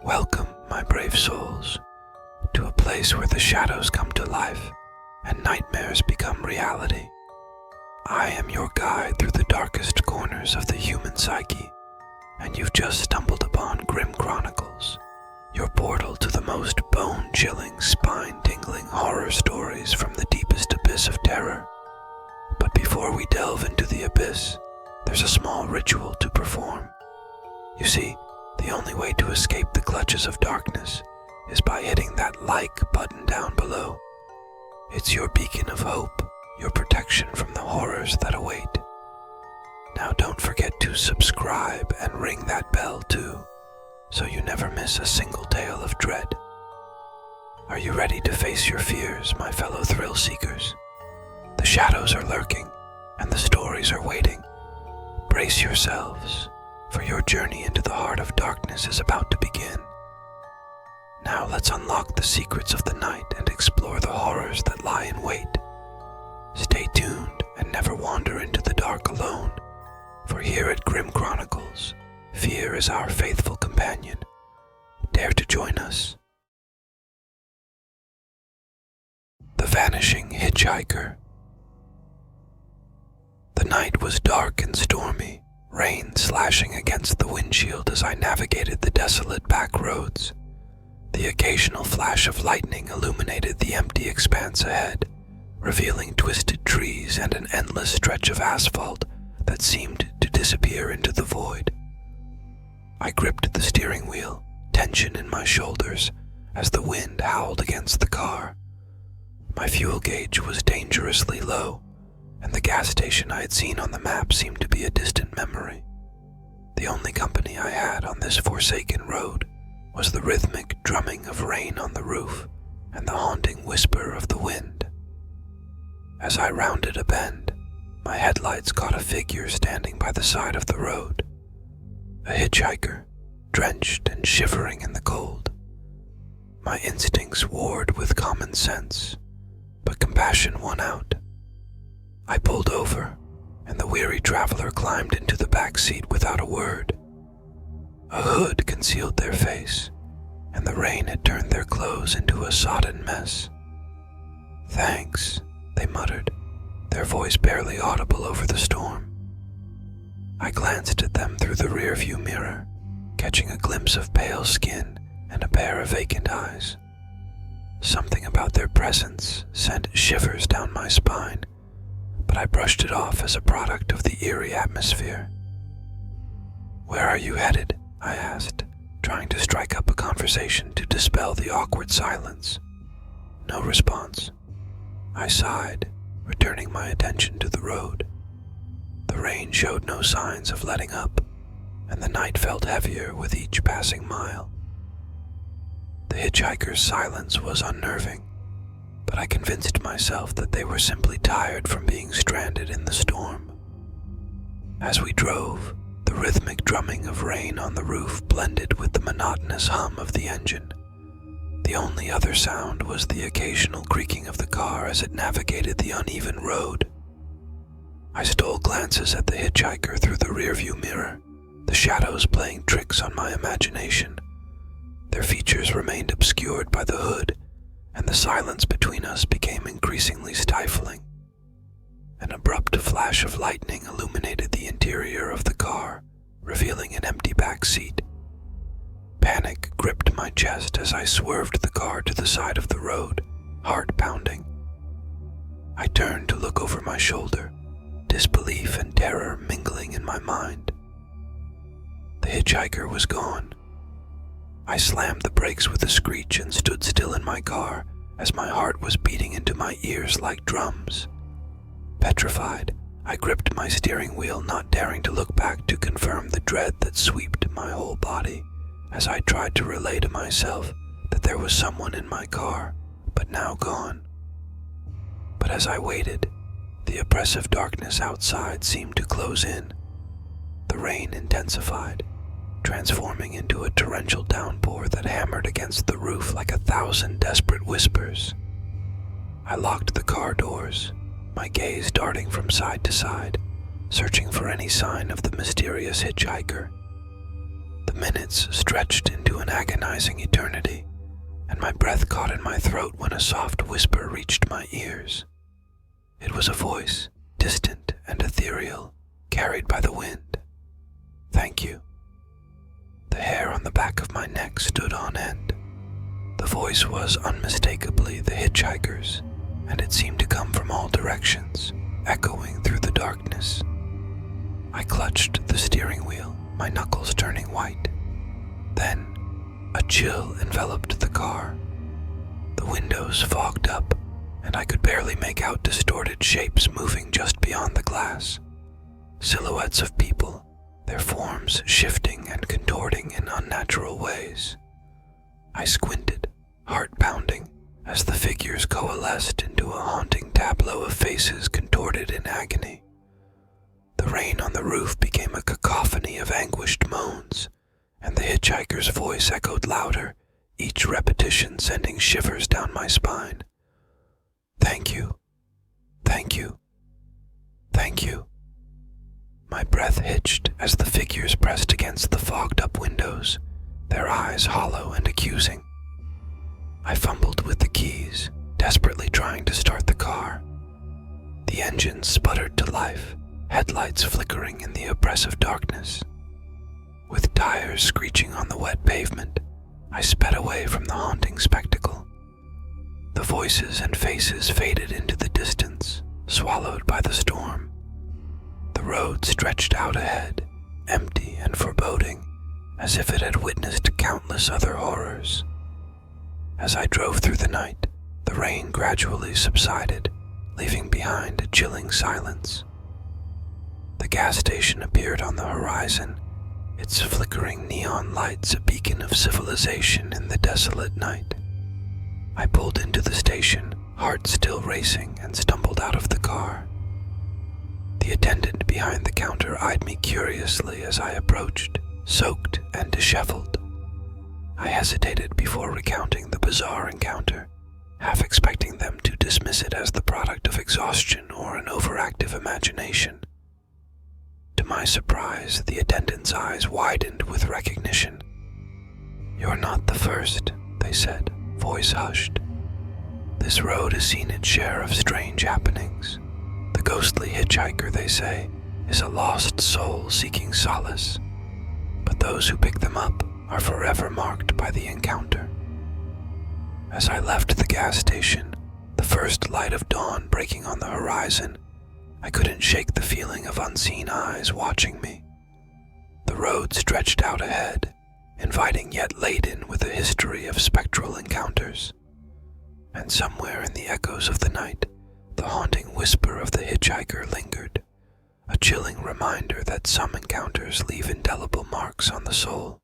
Welcome, my brave souls, to a place where the shadows come to life and nightmares become reality. I am your guide through the darkest corners of the human psyche, and you've just stumbled upon Grim Chronicles, your portal to the most bone-chilling, spine-tingling horror stories from the deepest abyss of terror. But before we delve into the abyss, there's a small ritual to perform. You see, the only way to escape the clutches of darkness is by hitting that like button down below. It's your beacon of hope, your protection from the horrors that await. Now don't forget to subscribe and ring that bell too, so you never miss a single tale of dread. Are you ready to face your fears, my fellow thrill seekers? The shadows are lurking, and the stories are waiting. Brace yourselves, for your journey into the heart of darkness is about to begin. Now let's unlock the secrets of the night and explore the horrors that lie in wait. Stay tuned and never wander into the dark alone, for here at Grim Chronicles, fear is our faithful companion. Dare to join us. The Vanishing Hitchhiker. The night was dark and stormy, rain slashing against the windshield as I navigated the desolate back roads. The occasional flash of lightning illuminated the empty expanse ahead, revealing twisted trees and an endless stretch of asphalt that seemed to disappear into the void. I gripped the steering wheel, tension in my shoulders, as the wind howled against the car. My fuel gauge was dangerously low, and the gas station I had seen on the map seemed to be a distant memory. The only company I had on this forsaken road was the rhythmic drumming of rain on the roof and the haunting whisper of the wind. As I rounded a bend, my headlights caught a figure standing by the side of the road. A hitchhiker, drenched and shivering in the cold. My instincts warred with common sense, but compassion won out. I pulled over, and the weary traveler climbed into the back seat without a word. A hood concealed their face, and the rain had turned their clothes into a sodden mess. "Thanks," they muttered, their voice barely audible over the storm. I glanced at them through the rearview mirror, catching a glimpse of pale skin and a pair of vacant eyes. Something about their presence sent shivers down my spine, but I brushed it off as a product of the eerie atmosphere. "Where are you headed?" I asked, trying to strike up a conversation to dispel the awkward silence. No response. I sighed, returning my attention to the road. The rain showed no signs of letting up, and the night felt heavier with each passing mile. The hitchhiker's silence was unnerving, but I convinced myself that they were simply tired from being stranded in the storm. As we drove, the rhythmic drumming of rain on the roof blended with the monotonous hum of the engine. The only other sound was the occasional creaking of the car as it navigated the uneven road. I stole glances at the hitchhiker through the rearview mirror, the shadows playing tricks on my imagination. Their features remained obscured by the hood, and the silence between us became increasingly stifling. An abrupt flash of lightning illuminated the interior of the car, revealing an empty back seat. Panic gripped my chest as I swerved the car to the side of the road, heart pounding. I turned to look over my shoulder, disbelief and terror mingling in my mind. The hitchhiker was gone. I slammed the brakes with a screech and stood still in my car as my heart was beating into my ears like drums. Petrified, I gripped my steering wheel, not daring to look back to confirm the dread that swept my whole body as I tried to relay to myself that there was someone in my car, but now gone. But as I waited, the oppressive darkness outside seemed to close in. The rain intensified, transforming into a torrential downpour that hammered against the roof like 1,000 desperate whispers. I locked the car doors, my gaze darting from side to side, searching for any sign of the mysterious hitchhiker. The minutes stretched into an agonizing eternity, and my breath caught in my throat when a soft whisper reached my ears. It was a voice, distant and ethereal, carried by the wind. "Thank you." The hair on the back of my neck stood on end. The voice was unmistakably the hitchhiker's, and it seemed to come from all directions, echoing through the darkness. I clutched the steering wheel, my knuckles turning white. Then, a chill enveloped the car. The windows fogged up, and I could barely make out distorted shapes moving just beyond the glass. Silhouettes of people, their forms shifting and contorting in unnatural ways. I squinted, heart pounding, as the figures coalesced into a haunting tableau of faces contorted in agony. The rain on the roof became a cacophony of anguished moans, and the hitchhiker's voice echoed louder, each repetition sending shivers down my spine. "Thank you. Thank you. Thank you." My breath hitched as the figures pressed against the fogged-up windows, their eyes hollow and accusing. I fumbled with the keys, desperately trying to start the car. The engine sputtered to life, headlights flickering in the oppressive darkness. With tires screeching on the wet pavement, I sped away from the haunting spectacle. The voices and faces faded into the distance, swallowed by the storm. The road stretched out ahead, empty and foreboding, as if it had witnessed countless other horrors. As I drove through the night, the rain gradually subsided, leaving behind a chilling silence. The gas station appeared on the horizon, its flickering neon lights a beacon of civilization in the desolate night. I pulled into the station, heart still racing, and stumbled out of the car. The attendant behind the counter eyed me curiously as I approached, soaked and disheveled. I hesitated before recounting the bizarre encounter, half expecting them to dismiss it as the product of exhaustion or an overactive imagination. To my surprise, the attendant's eyes widened with recognition. "You're not the first," they said, voice hushed. "This road has seen its share of strange happenings. The ghostly hitchhiker, they say, is a lost soul seeking solace, but those who pick them up are forever marked by the encounter." As I left the gas station, the first light of dawn breaking on the horizon, I couldn't shake the feeling of unseen eyes watching me. The road stretched out ahead, inviting yet laden with a history of spectral encounters. And somewhere in the echoes of the night, the haunting whisper of the hitchhiker lingered, a chilling reminder that some encounters leave indelible marks on the soul.